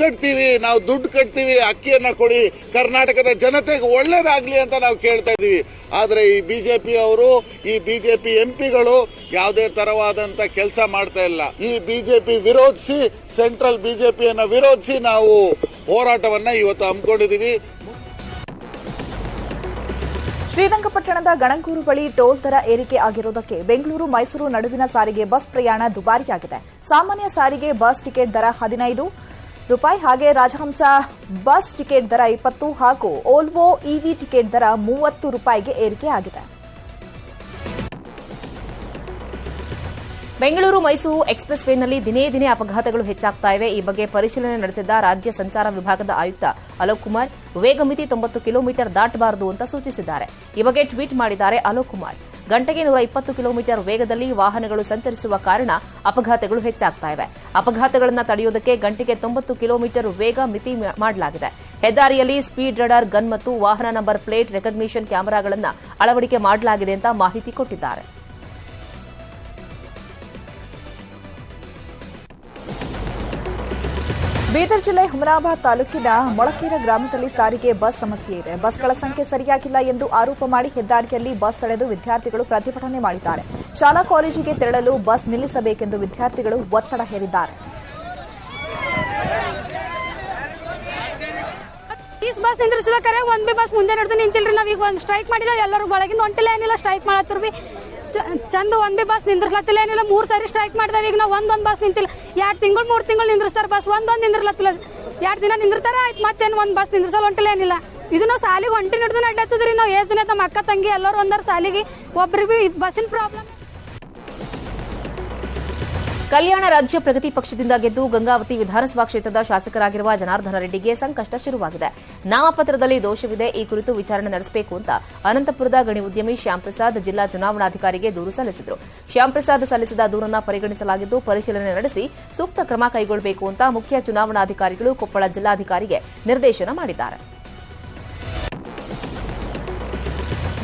ಕಟ್ತೀವಿ, ಅಕ್ಕಿಯನ್ನ ಕೊಡಿ, ಕರ್ನಾಟಕದ ಜನತೆಗೆ ಒಳ್ಳೇದಾಗ್ಲಿ ಅಂತ ನಾವು ಕೇಳ್ತಾ ಇದೀವಿ. ಆದ್ರೆ ಈ ಬಿಜೆಪಿ ಅವರು, ಈ ಬಿಜೆಪಿ ಎಂಪಿಗಳು ಯಾವುದೇ ತರವಾದಂತ ಕೆಲಸ ಮಾಡ್ತಾ ಇಲ್ಲ. ಈ ಬಿಜೆಪಿ ವಿರೋಧಿಸಿ, ಸೆಂಟ್ರಲ್ ಬಿಜೆಪಿಯನ್ನ ವಿರೋಧಿಸಿ ನಾವು ಹೋರಾಟವನ್ನ ಇವತ್ತು ಹಮ್ಮಿಕೊಂಡಿದೀವಿ. ಶ್ರೀರಂಗಪಟ್ಟಣದ ಗಣಗೂರು ಬಳಿ ಟೋಲ್ ದರ ಏರಿಕೆ ಆಗಿರುವುದಕ್ಕೆ ಬೆಂಗಳೂರು ಮೈಸೂರು ನಡುವಿನ ಸಾರಿಗೆ ಬಸ್ ಪ್ರಯಾಣ ದುಬಾರಿಯಾಗಿದೆ. ಸಾಮಾನ್ಯ ಸಾರಿಗೆ ಬಸ್ ಟಿಕೆಟ್ ದರ 15 ರೂಪಾಯಿ, ಹಾಗೆ ರಾಜಹಂಸ ಬಸ್ ಟಿಕೆಟ್ ದರ 20 ಹಾಗೂ ಓಲ್ವೋ ಇವಿ ಟಿಕೆಟ್ ದರ 30 ರೂಪಾಯಿಗೆ ಏರಿಕೆಯಾಗಿದೆ. ಬೆಂಗಳೂರು ಮೈಸೂರು ಎಕ್ಸ್ಪ್ರೆಸ್ ವೇನಲ್ಲಿ ದಿನೇ ದಿನೇ ಅಪಘಾತಗಳು ಹೆಚ್ಚಾಗ್ತಾ ಇವೆ. ಈ ಬಗ್ಗೆ ಪರಿಶೀಲನೆ ನಡೆಸಿದ ರಾಜ್ಯ ಸಂಚಾರ ವಿಭಾಗದ ಆಯುಕ್ತ ಅಲೋಕ್ ಕುಮಾರ್, ವೇಗ ಮಿತಿ 90 ಕಿಲೋಮೀಟರ್ ದಾಟಬಾರದು ಅಂತ ಸೂಚಿಸಿದ್ದಾರೆ. ಈ ಬಗ್ಗೆ ಟ್ವೀಟ್ ಮಾಡಿದ್ದಾರೆ ಅಲೋಕ್ ಕುಮಾರ್. ಗಂಟೆಗೆ 120 ಕಿಲೋಮೀಟರ್ ವೇಗದಲ್ಲಿ ವಾಹನಗಳು ಸಂಚರಿಸುವ ಕಾರಣ ಅಪಘಾತಗಳು ಹೆಚ್ಚಾಗ್ತಾ ಇವೆ. ಅಪಘಾತಗಳನ್ನು ತಡೆಯುವುದಕ್ಕೆ ಗಂಟೆಗೆ 90 ಕಿಲೋಮೀಟರ್ ವೇಗ ಮಿತಿ ಮಾಡಲಾಗಿದೆ. ಹೆದ್ದಾರಿಯಲ್ಲಿ ಸ್ಪೀಡ್ ರಡಾರ್ ಗನ್ ಮತ್ತು ವಾಹನ ನಂಬರ್ ಪ್ಲೇಟ್ ರೆಕಗ್ನಿಷನ್ ಕ್ಯಾಮೆರಾಗಳನ್ನು ಅಳವಡಿಕೆ ಮಾಡಲಾಗಿದೆ ಅಂತ ಮಾಹಿತಿ ಕೊಟ್ಟಿದ್ದಾರೆ. ಬೀದರ್ ಜಿಲ್ಲೆ ಹುಮನಾಬಾದ್ ತಾಲೂಕಿನ ಮೊಳಕೇರ ಗ್ರಾಮದಲ್ಲಿ ಸಾರಿಗೆ ಬಸ್ ಸಮಸ್ಯೆ ಇದೆ. ಬಸ್ಗಳ ಸಂಖ್ಯೆ ಸರಿಯಾಗಿಲ್ಲ ಎಂದು ಆರೋಪ ಮಾಡಿ ಹೆದ್ದಾರಿಯಲ್ಲಿ ಬಸ್ ತಡೆದು ವಿದ್ಯಾರ್ಥಿಗಳು ಪ್ರತಿಭಟನೆ ಮಾಡಿದ್ದಾರೆ. ಶಾಲಾ ಕಾಲೇಜಿಗೆ ತೆರಳಲು ಬಸ್ ನಿಲ್ಲಿಸಬೇಕೆಂದು ವಿದ್ಯಾರ್ಥಿಗಳು ಒತ್ತಡ ಹೇರಿದ್ದಾರೆ. ಬಸ್ ನಿಂದ್ರಿಸಬೇಕಾರೆ ಒಂದ್ ಬಿ ಬಸ್ ಮುಂದೆ ನಡೆದು ನಿಂತಿಲ್ರಿ. ನಾವೀಗ ಒಂದ್ ಸ್ಟ್ರೈಕ್ ಮಾಡಿದ್ರೆ ಎಲ್ಲರೂ ಒಳಗಿಂದ ಹೊಂಟಿಲ್ಲ ಏನಿಲ್ಲ, ಸ್ಟ್ರೈಕ್ ಮಾಡತ್ತರ ಬಿ ಚಂದ ಒಂದ್ ಬಿ ಬಸ್ ನಿಂದ್ರಲತ್ತಿಲ್ಲ ಏನಿಲ್ಲ. 3 ಸಾರಿ ಸ್ಟ್ರೈಕ್ ಮಾಡಿದಾವ. ಈಗ ನಾವು ಒಂದೊಂದ್ ಬಸ್ ನಿಂತಿಲ್ಲ. 2 ತಿಂಗಳು 3 ತಿಂಗಳು ನಿಂದ್ರಿಸ್ತಾರ ಬಸ್, ಒಂದೊಂದ್ ನಿಂದ್ರಲತ್ತಿಲ್ಲ. 2 ದಿನ ನಿಂದಿರ್ತಾರ, ಆಯ್ತು ಮತ್ತೇನು ಒಂದ್ ಬಸ್ ನಿಂದ್ರಸಲ್ ಹೊಂಟಿಲ್ಲ ಏನಿಲ್ಲ. ಇದು ನಾವು ಸಾಲಿಗೆ ಹೊಂಟಿ ನಡೆದು ನಡ್ಲತ್ತದ್ರಿ. ನಾವು ಎಷ್ಟು ದಿನ ನಮ್ಮ ಅಕ್ಕ ತಂಗಿ ಎಲ್ಲರೂ ಒಂದಾರ ಸಾಲಿಗೆ, ಒಬ್ರು ಬಿ ಬಸ್ಸಿನ ಪ್ರಾಬ್ಲಮ್. ಕಲ್ಯಾಣ ರಾಜ್ಯ ಪ್ರಗತಿ ಪಕ್ಷದಿಂದ ಗೆದ್ದು ಗಂಗಾವತಿ ವಿಧಾನಸಭಾ ಕ್ಷೇತ್ರದ ಶಾಸಕರಾಗಿರುವ ಜನಾರ್ದನ ರೆಡ್ಡಿಗೆ ಸಂಕಷ್ಟ ಶುರುವಾಗಿದೆ. ನಾಮಪತ್ರದಲ್ಲಿ ದೋಷವಿದೆ, ಈ ಕುರಿತು ವಿಚಾರಣೆ ನಡೆಸಬೇಕು ಅಂತ ಅನಂತಪುರದ ಗಣಿ ಉದ್ಯಮಿ ಶ್ಯಾಮ್ ಪ್ರಸಾದ್ ಜಿಲ್ಲಾ ಚುನಾವಣಾಧಿಕಾರಿಗೆ ದೂರು ಸಲ್ಲಿಸಿದರು. ಶ್ಯಾಮ್ ಪ್ರಸಾದ್ ಸಲ್ಲಿಸಿದ ದೂರನ್ನು ಪರಿಗಣಿಸಲಾಗಿದ್ದು ಪರಿಶೀಲನೆ ನಡೆಸಿ ಸೂಕ್ತ ಕ್ರಮ ಕೈಗೊಳ್ಳಬೇಕು ಅಂತ ಮುಖ್ಯ ಚುನಾವಣಾಧಿಕಾರಿಗಳು ಕೊಪ್ಪಳ ಜಿಲ್ಲಾಧಿಕಾರಿಗೆ ನಿರ್ದೇಶನ ಮಾಡಿದ್ದಾರೆ.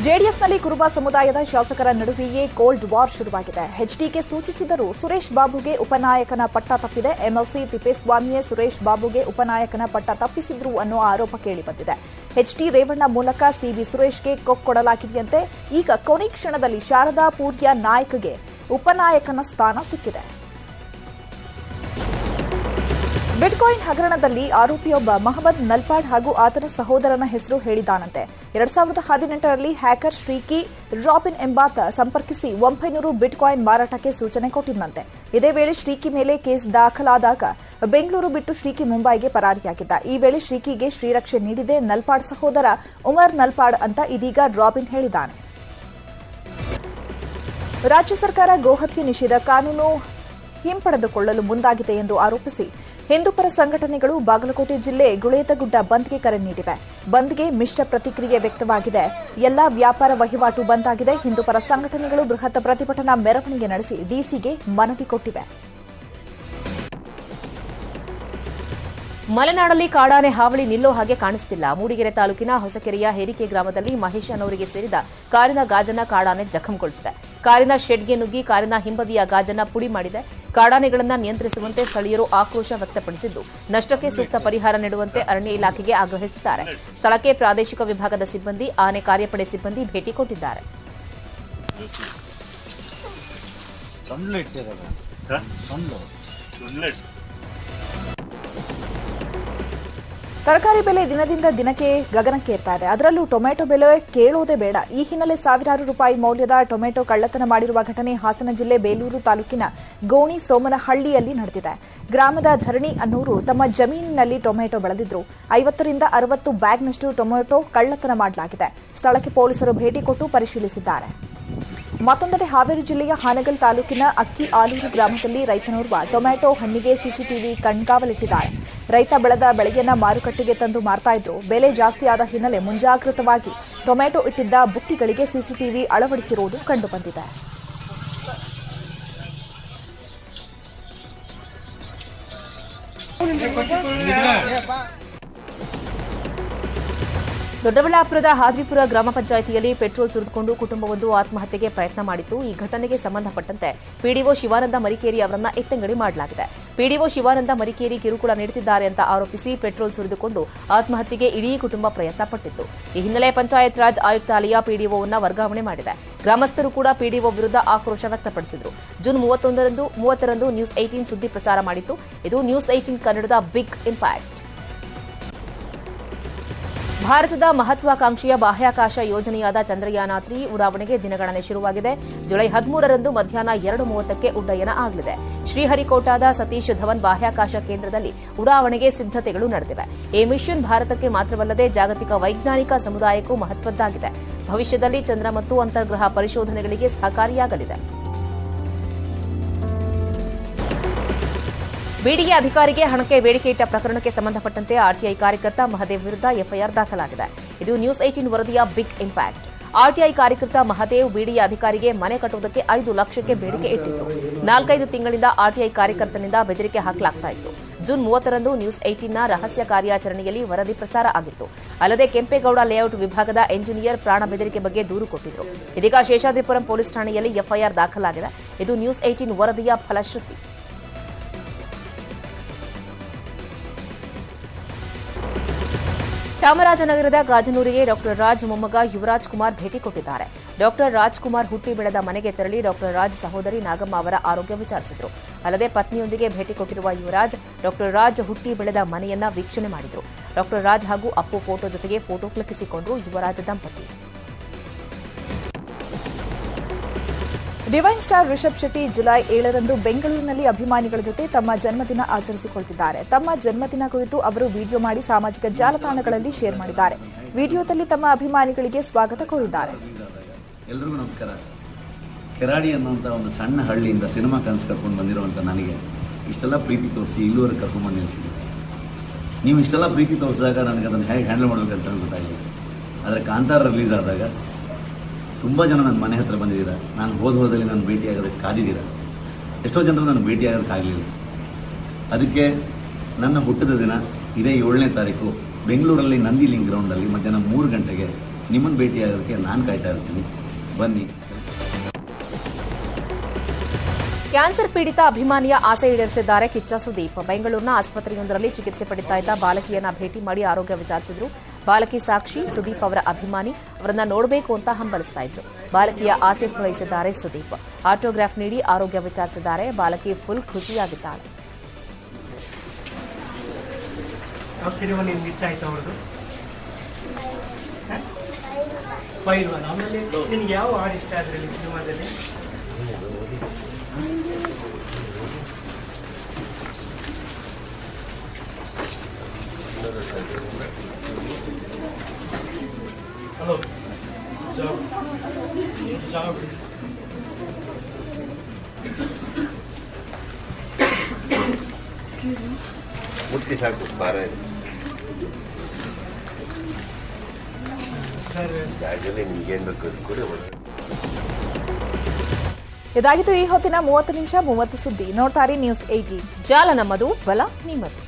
ಜೆಡಿಎಸ್ನಲ್ಲಿ ಕುರುಬ ಸಮುದಾಯದ ಶಾಸಕರ ನಡುವೆಯೇ ಕೋಲ್ಡ್ ವಾರ್ ಶುರುವಾಗಿದೆ. ಎಚ್ಡಿಕೆ ಸೂಚಿಸಿದರೂ ಸುರೇಶ್ ಬಾಬುಗೆ ಉಪನಾಯಕನ ಪಟ್ಟ ತಪ್ಪಿದೆ. ಎಂಎಲ್ಸಿ ತಿಪ್ಪೇಸ್ವಾಮಿಯೇ ಸುರೇಶ್ ಬಾಬುಗೆ ಉಪನಾಯಕನ ಪಟ್ಟ ತಪ್ಪಿಸಿದ್ರು ಅನ್ನೋ ಆರೋಪ ಕೇಳಿಬಂದಿದೆ. ಎಚ್ಡಿ ರೇವಣ್ಣ ಮೂಲಕ ಸಿಬಿ ಸುರೇಶ್ಗೆ ಕೊಡಲಾಗಿದೆಯಂತೆ. ಈಗ ಕೊನೆ ಕ್ಷಣದಲ್ಲಿ ಶಾರದಾ ಪೂರ್ಯ ನಾಯ್ಕ್ಗೆ ಉಪನಾಯಕನ ಸ್ಥಾನ ಸಿಕ್ಕಿದೆ. ಬಿಟ್ಕಾಯಿನ್ ಹಗರಣದಲ್ಲಿ ಆರೋಪಿಯೊಬ್ಬ ಮಹಮ್ಮದ್ ನಲ್ಪಾಡ್ ಹಾಗೂ ಆತನ ಸಹೋದರನ ಹೆಸರು ಹೇಳಿದ್ದಾನಂತೆ. 2018ರಲ್ಲಿ ಹ್ಯಾಕರ್ ಶ್ರೀಕಿ ರಾಬಿನ್ ಎಂಬಾತ ಸಂಪರ್ಕಿಸಿ 900 ಬಿಟ್ಕಾಯಿನ್ ಮಾರಾಟಕ್ಕೆ ಸೂಚನೆ ಕೊಟ್ಟಿದ್ದಂತೆ. ಇದೇ ವೇಳೆ ಶ್ರೀಕಿ ಮೇಲೆ ಕೇಸ್ ದಾಖಲಾದಾಗ ಬೆಂಗಳೂರು ಬಿಟ್ಟು ಶ್ರೀಕಿ ಮುಂಬೈಗೆ ಪರಾರಿಯಾಗಿದ್ದ. ಈ ವೇಳೆ ಶ್ರೀಕಿಗೆ ಶ್ರೀರಕ್ಷೆ ನೀಡಿದೆ ನಲ್ಪಾಡ್ ಸಹೋದರ ಉಮರ್ ನಲ್ಪಾಡ್ ಅಂತ ಇದೀಗ ರಾಬಿನ್ ಹೇಳಿದ್ದಾನೆ. ರಾಜ್ಯ ಸರ್ಕಾರ ಗೋಹತ್ಯೆ ನಿಷೇಧ ಕಾನೂನು ಹಿಂಪಡೆದುಕೊಳ್ಳಲು ಮುಂದಾಗಿದೆ ಎಂದು ಆರೋಪಿಸಿ ಹಿಂದೂಪರ ಸಂಘಟನೆಗಳು ಬಾಗಲಕೋಟೆ ಜಿಲ್ಲೆ ಗುಳೇದಗುಡ್ಡ ಬಂದ್ಗೆ ಕರೆ ನೀಡಿವೆ. ಬಂದ್ಗೆ ಮಿಶ್ರ ಪ್ರತಿಕ್ರಿಯೆ ವ್ಯಕ್ತವಾಗಿದೆ. ಎಲ್ಲಾ ವ್ಯಾಪಾರ ವಹಿವಾಟು ಬಂದ್ ಆಗಿದೆ. ಹಿಂದೂಪರ ಸಂಘಟನೆಗಳು ಬೃಹತ್ ಪ್ರತಿಭಟನಾ ಮೆರವಣಿಗೆ ನಡೆಸಿ ಡಿಸಿಗೆ ಮನವಿ ಕೊಟ್ಟಿವೆ. ಮಲೆನಾಡಲ್ಲಿ ಕಾಡಾನೆ ಹಾವಳಿ ನಿಲ್ಲೋ ಹಾಗೆ ಕಾಣಿಸುತ್ತಿಲ್ಲ. ಮೂಡಿಗೆರೆ ತಾಲೂಕಿನ ಹೊಸಕೆರೆಯ ಹೇರಿಕೆ ಗ್ರಾಮದಲ್ಲಿ ಮಹೇಶ್ ಅನ್ನೋರಿಗೆ ಸೇರಿದ ಕಾರಿನ ಗಾಜನ್ನ ಕಾಡಾನೆ ಜಖಂಗೊಳಿಸಿದೆ. ಕಾರಿನ ಶೆಡ್ಗೆ ನುಗ್ಗಿ ಕಾರಿನ ಹಿಂಬದಿಯ ಗಾಜನ್ನ ಪುಡಿ ಮಾಡಿದೆ. ಕಾಡಾನೆಗಳನ್ನು ನಿಯಂತ್ರಿಸುವಂತೆ ಸ್ಥಳೀಯರು ಆಕ್ರೋಶ ವ್ಯಕ್ತಪಡಿಸಿದ್ದು ನಷ್ಟಕ್ಕೆ ಸೂಕ್ತ ಪರಿಹಾರ ನೀಡುವಂತೆ ಅರಣ್ಯ ಇಲಾಖೆಗೆ ಆಗ್ರಹಿಸಿದ್ದಾರೆ. ಸ್ಥಳಕ್ಕೆ ಪ್ರಾದೇಶಿಕ ವಿಭಾಗದ ಸಿಬ್ಬಂದಿ, ಆನೆ ಕಾರ್ಯಪಡೆ ಸಿಬ್ಬಂದಿ ಭೇಟಿ ಕೊಟ್ಟಿದ್ದಾರೆ. ತರಕಾರಿ ಬೆಲೆ ದಿನದಿಂದ ದಿನಕ್ಕೆ ಗಗನಕ್ಕೇರ್ತಾ ಇದೆ. ಅದರಲ್ಲೂ ಟೊಮೆಟೊ ಬೆಲೆ ಕೇಳೋದೇ ಬೇಡ. ಈ ಹಿನ್ನೆಲೆ ಸಾವಿರಾರು ರೂಪಾಯಿ ಮೌಲ್ಯದ ಟೊಮೆಟೊ ಕಳ್ಳತನ ಮಾಡಿರುವ ಘಟನೆ ಹಾಸನ ಜಿಲ್ಲೆ ಬೇಲೂರು ತಾಲೂಕಿನ ಗೋಣಿ ಸೋಮನಹಳ್ಳಿಯಲ್ಲಿ ನಡೆದಿದೆ. ಗ್ರಾಮದ ಧರಣಿ ಅನ್ನೋರು ತಮ್ಮ ಜಮೀನಿನಲ್ಲಿ ಟೊಮೆಟೊ ಬೆಳೆದಿದ್ರು. 50ರಿಂದ 60 ಬ್ಯಾಗ್ನಷ್ಟು ಟೊಮೆಟೊ ಕಳ್ಳತನ ಮಾಡಲಾಗಿದೆ. ಸ್ಥಳಕ್ಕೆ ಪೊಲೀಸರು ಭೇಟಿ ಕೊಟ್ಟು ಪರಿಶೀಲಿಸಿದ್ದಾರೆ. ಮತ್ತೊಂದೆಡೆ ಹಾವೇರಿ ಜಿಲ್ಲೆಯ ಹಾನಗಲ್ ತಾಲೂಕಿನ ಅಕ್ಕಿ ಆಲೂರು ಗ್ರಾಮದಲ್ಲಿ ರೈತನೋರ್ವ ಟೊಮೆಟೊ ಹಣ್ಣಿಗೆ ಸಿಸಿಟಿವಿ ಕಣ್ಗಾವಲಿಟ್ಟಿದ್ದಾರೆ. ರೈತ ಬೆಳೆದ ಬೆಳೆಯನ್ನ ಮಾರುಕಟ್ಟೆಗೆ ತಂದು ಮಾರ್ತಾ ಇದ್ರು. ಬೆಲೆ ಜಾಸ್ತಿ ಆದ ಹಿನ್ನೆಲೆ ಮುಂಜಾಗ್ರತವಾಗಿ ಟೊಮೆಟೊ ಇಟ್ಟಿದ್ದ ಬುಟ್ಟಿಗಳಿಗೆ ಸಿಸಿಟಿವಿ ಅಳವಡಿಸಿರುವುದು ಕಂಡುಬಂದಿದೆ. ದೊಡ್ಡಬಳ್ಳಾಪುರದ ಹಾದ್ರಿಪುರ ಗ್ರಾಮ ಪಂಚಾಯಿತಿಯಲ್ಲಿ ಪೆಟ್ರೋಲ್ ಸುರಿದುಕೊಂಡು ಕುಟುಂಬವೊಂದು ಆತ್ಮಹತ್ಯೆಗೆ ಪ್ರಯತ್ನ ಮಾಡಿತ್ತು. ಈ ಘಟನೆಗೆ ಸಂಬಂಧಪಟ್ಟಂತೆ ಪಿಡಿಒ ಶಿವಾನಂದ ಮರಿಕೇರಿ ಅವರನ್ನ ಎತ್ತಂಗಡಿ ಮಾಡಲಾಗಿದೆ. ಪಿಡಿಒ ಶಿವಾನಂದ ಮರಿಕೇರಿ ಕಿರುಕುಳ ನೀಡುತ್ತಿದ್ದಾರೆ ಅಂತ ಆರೋಪಿಸಿ ಪೆಟ್ರೋಲ್ ಸುರಿದುಕೊಂಡು ಆತ್ಮಹತ್ಯೆಗೆ ಇಡೀ ಕುಟುಂಬ ಪ್ರಯತ್ನ ಪಟ್ಟಿತ್ತು. ಈ ಹಿನ್ನೆಲೆ ಪಂಚಾಯತ್ ರಾಜ್ ಆಯುಕ್ತಾಲಯ ಪಿಡಿಒವನ್ನ ವರ್ಗಾವಣೆ ಮಾಡಿದೆ. ಗ್ರಾಮಸ್ಥರು ಕೂಡ ಪಿಡಿಒ ವಿರುದ್ಧ ಆಕ್ರೋಶ ವ್ಯಕ್ತಪಡಿಸಿದರು. ಜೂನ್ 30ರಂದು ನ್ಯೂಸ್ 18 ಸುದ್ದಿ ಪ್ರಸಾರ ಮಾಡಿತ್ತು. ಇದು ನ್ಯೂಸ್ 18 ಕನ್ನಡದ ಬಿಗ್ ಇಂಪ್ಯಾಕ್ಟ್. ಭಾರತದ ಮಹತ್ವಾಕಾಂಕ್ಷೆಯ ಬಾಹ್ಯಾಕಾಶ ಯೋಜನೆಯಾದ ಚಂದ್ರಯಾನ-3 ಉಡಾವಣೆಗೆ ದಿನಗಣನೆ ಶುರುವಾಗಿದೆ. ಜುಲೈ 13ರಂದು ಮಧ್ಯಾಹ್ನ 2:30ಕ್ಕೆ ಉಡ್ಡಯನ ಆಗಲಿದೆ. ಶ್ರೀಹರಿಕೋಟಾದ ಸತೀಶ್ ಧವನ್ ಬಾಹ್ಯಾಕಾಶ ಕೇಂದ್ರದಲ್ಲಿ ಉಡಾವಣೆಗೆ ಸಿದ್ಧತೆಗಳು ನಡೆದಿವೆ. ಈ ಮಿಷನ್ ಭಾರತಕ್ಕೆ ಮಾತ್ರವಲ್ಲದೆ ಜಾಗತಿಕ ವೈಜ್ಞಾನಿಕ ಸಮುದಾಯಕ್ಕೂ ಮಹತ್ವದ್ದಾಗಿದೆ. ಭವಿಷ್ಯದಲ್ಲಿ ಚಂದ್ರ ಮತ್ತು ಅಂತರ್ಗ್ರಹ ಪರಿಶೋಧನೆಗಳಿಗೆ ಸಹಕಾರಿಯಾಗಲಿದೆ. ಬಿಡಿಎ ಅಧಿಕಾರಿಗೆ ಹಣಕ್ಕೆ ಬೇಡಿಕೆ ಇಟ್ಟ ಪ್ರಕರಣಕ್ಕೆ ಸಂಬಂಧಪಟ್ಟಂತೆ ಆರ್ಟಿಐ ಕಾರ್ಯಕರ್ತ ಮಹದೇವ್ ವಿರುದ್ಧ ಎಫ್ಐಆರ್ ದಾಖಲಾಗಿದೆ. ಇದು ನ್ಯೂಸ್ 18 ವರದಿಯ ಬಿಗ್ ಇಂಪ್ಯಾಕ್ಟ್. ಆರ್ಟಿಐ ಕಾರ್ಯಕರ್ತ ಮಹದೇವ್ ಬಿಡಿಎ ಅಧಿಕಾರಿಗೆ ಮನೆ ಕಟ್ಟುವುದಕ್ಕೆ 5 ಲಕ್ಷಕ್ಕೆ ಬೇಡಿಕೆ ಇಟ್ಟಿದ್ರು. 4-5 ತಿಂಗಳಿಂದ ಆರ್ಟಿಐ ಕಾರ್ಯಕರ್ತನಿಂದ ಬೆದರಿಕೆ ಹಾಕಲಾಗ್ತಾ ಇತ್ತು. ಜೂನ್ 30ರಂದು ನ್ಯೂಸ್ 18ನ ರಹಸ್ಯ ಕಾರ್ಯಾಚರಣೆಯಲ್ಲಿ ವರದಿ ಪ್ರಸಾರ ಆಗಿತ್ತು. ಅಲ್ಲದೆ ಕೆಂಪೇಗೌಡ ಲೇಔಟ್ ವಿಭಾಗದ ಎಂಜಿನಿಯರ್ ಪ್ರಾಣ ಬೆದರಿಕೆ ಬಗ್ಗೆ ದೂರು ಕೊಟ್ಟಿದ್ರು. ಇದೀಗ ಶೇಷಾದ್ರಿಪುರಂ ಪೊಲೀಸ್ ಠಾಣೆಯಲ್ಲಿ ಎಫ್ಐಆರ್ ದಾಖಲಾಗಿದೆ. ಇದು ನ್ಯೂಸ್ 18 ವರದಿಯ ಫಲಶ್ರುತಿ. ಚಾಮರಾಜನಗರದ ಗಾಜನೂರಿಗೆ ಡಾಕ್ಟರ್ ರಾಜ್ ಮೊಮ್ಮಗ ಯುವರಾಜ್ ಕುಮಾರ್ ಭೇಟಿ ಕೊಟ್ಟಿದ್ದಾರೆ. ಡಾಕ್ಟರ್ ರಾಜ್ ಕುಮಾರ್ ಹುಟ್ಟಿ ಬೆಳೆದ ಮನೆಗೆ ತೆರಳಿ ಡಾಕ್ಟರ್ ರಾಜ್ ಸಹೋದರಿ ನಾಗಮ್ಮ ಅವರ ಆರೋಗ್ಯ ವಿಚಾರಿಸಿದರು. ಅಲ್ಲದೆ ಪತ್ನಿಯೊಂದಿಗೆ ಭೇಟಿ ಕೊಟ್ಟಿರುವ ಯುವರಾಜ್ ಡಾಕ್ಟರ್ ರಾಜ್ ಹುಟ್ಟಿ ಬೆಳೆದ ಮನೆಯನ್ನ ವೀಕ್ಷಣೆ ಮಾಡಿದರು. ಡಾಕ್ಟರ್ ರಾಜ್ ಹಾಗೂ ಅಪ್ಪು ಫೋಟೋ ಜೊತೆಗೆ ಫೋಟೋ ಕ್ಲಿಕ್ಕಿಸಿಕೊಂಡ್ರು ಯುವರಾಜ್ ದಂಪತಿ. Divine star Rishab Shetty July 7ರಂದು ಬೆಂಗಳೂರಿನಲ್ಲಿ ಅಭಿಮಾನಿಗಳ ಜೊತೆ ತಮ್ಮ ಜನ್ಮದಿನ ಆಚರಿಸಿಕೊಳ್ತಿದ್ದಾರೆ. ತಮ್ಮ ಜನ್ಮದಿನ ಕುರಿತು ಅವರು ವಿಡಿಯೋ ಮಾಡಿ ಸಾಮಾಜಿಕ ಜಾಲತಾಣಗಳಲ್ಲಿ ಶೇರ್ ಮಾಡಿದ್ದಾರೆ. ವಿಡಿಯೋದಲ್ಲಿ ತಮ್ಮ ಅಭಿಮಾನಿಗಳಿಗೆ ಸ್ವಾಗತ ಕೋರಿದ್ದಾರೆ. ಎಲ್ರಿಗೂ ನಮಸ್ಕಾರ. ಕೆರಾಡಿ ಅನ್ನುವಂಥ ಒಂದು ಸಣ್ಣ ಹಳ್ಳಿಯಿಂದ ಸಿನಿಮಾ ಕನಸು ಕರ್ಕೊಂಡು ಬಂದಿರುವಂಥ ನನಗೆ ಇಷ್ಟೆಲ್ಲ ಪ್ರೀತಿ ತೋರಿಸಿ ಇಲ್ಲಿವರೆಗೆ ಕರ್ಕೊಂಡ್ಬಂದು ನಿಲ್ಲಿಸಿದೆ. ನೀವು ಇಷ್ಟೆಲ್ಲ ಪ್ರೀತಿ ತೋರಿಸಿದಾಗ ನನಗೆ ಅದನ್ನು ಹೇಗೆ ಹ್ಯಾಂಡಲ್ ಮಾಡಬೇಕಂತ ಗೊತ್ತಾಗಿಲ್ಲ. ಆದರೆ ಕಾಂತಾರ ರಿಲೀಸ್ ಆದಾಗ ತುಂಬ ಜನ ನನ್ನ ಮನೆ ಹತ್ರ ಬಂದಿದ್ದೀರ. ನಾನು ಹೋದಲ್ಲಿ ನಾನು ಭೇಟಿಯಾಗೋದಕ್ಕೆ ಕಾದಿದ್ದೀರ. ಎಷ್ಟೋ ಜನರು ನಾನು ಭೇಟಿಯಾಗೋದಕ್ಕಾಗಲಿಲ್ಲ. ಅದಕ್ಕೆ ನನ್ನ ಹುಟ್ಟಿದ ದಿನ ಇದೇ 7ನೇ ತಾರೀಕು ಬೆಂಗಳೂರಲ್ಲಿ ನಂದಿ ಲಿಂಕ್ ಗ್ರೌಂಡಲ್ಲಿ ಮಧ್ಯಾಹ್ನ 3 ಗಂಟೆಗೆ ನಿಮ್ಮನ್ನು ಭೇಟಿಯಾಗೋದಕ್ಕೆ ನಾನು ಕಾಯ್ತಾ ಇರ್ತೀನಿ. ಬನ್ನಿ. ಕ್ಯಾನ್ಸರ್ ಪೀಡಿತ ಅಭಿಮಾನಿಯ ಆಸೆ ಈಡೇರಿಸಿದ್ದಾರೆ ಕಿಚ್ಚ ಸುದೀಪ್. ಬೆಂಗಳೂರಿನ ಆಸ್ಪತ್ರೆಯೊಂದರಲ್ಲಿ ಚಿಕಿತ್ಸೆ ಪಡಿತಾ ಇದ್ದ ಬಾಲಕಿಯನ್ನ ಭೇಟಿ ಮಾಡಿ ಆರೋಗ್ಯ ವಿಚಾರಿಸಿದ್ರು. ಬಾಲಕಿ ಸಾಕ್ಷಿ ಸುದೀಪ್ ಅವರ ಅಭಿಮಾನಿ, ಅವರನ್ನ ನೋಡಬೇಕು ಅಂತ ಹಂಬಲಿಸ್ತಾ ಇದ್ರು. ಬಾಲಕಿಯ ಆಸೆ ಪೂರೈಸಿದ್ದಾರೆ ಸುದೀಪ್. ಆಟೋಗ್ರಾಫ್ ನೀಡಿ ಆರೋಗ್ಯ ವಿಚಾರಿಸಿದ್ದಾರೆ. ಬಾಲಕಿ ಫುಲ್ ಖುಷಿಯಾಗಿದ್ದಾಳೆ. ಯಾವ ಹಾಡು ಇಷ್ಟ ಅದರಲ್ಲಿ ಸಿನಿಮಾದಲ್ಲಿ? ಹಲೋ ಮುಟ್ಟಿ ಸಾಕು ಬಾರ ಸರ್. ನಿಮ್ಗೇನು ಬೇಕು ಕೊಡಿ. ಇದಾಗಿತ್ತು ಈ ಹೊತ್ತಿನ 30 ನಿಮಿಷ 30 ಸುದ್ದಿ. ನೋಡ್ತಾರೆ ನ್ಯೂಸ್ 18. ಜಾಲ ನಮ್ಮದು, ಬಲ ನಿಮ್ಮದು.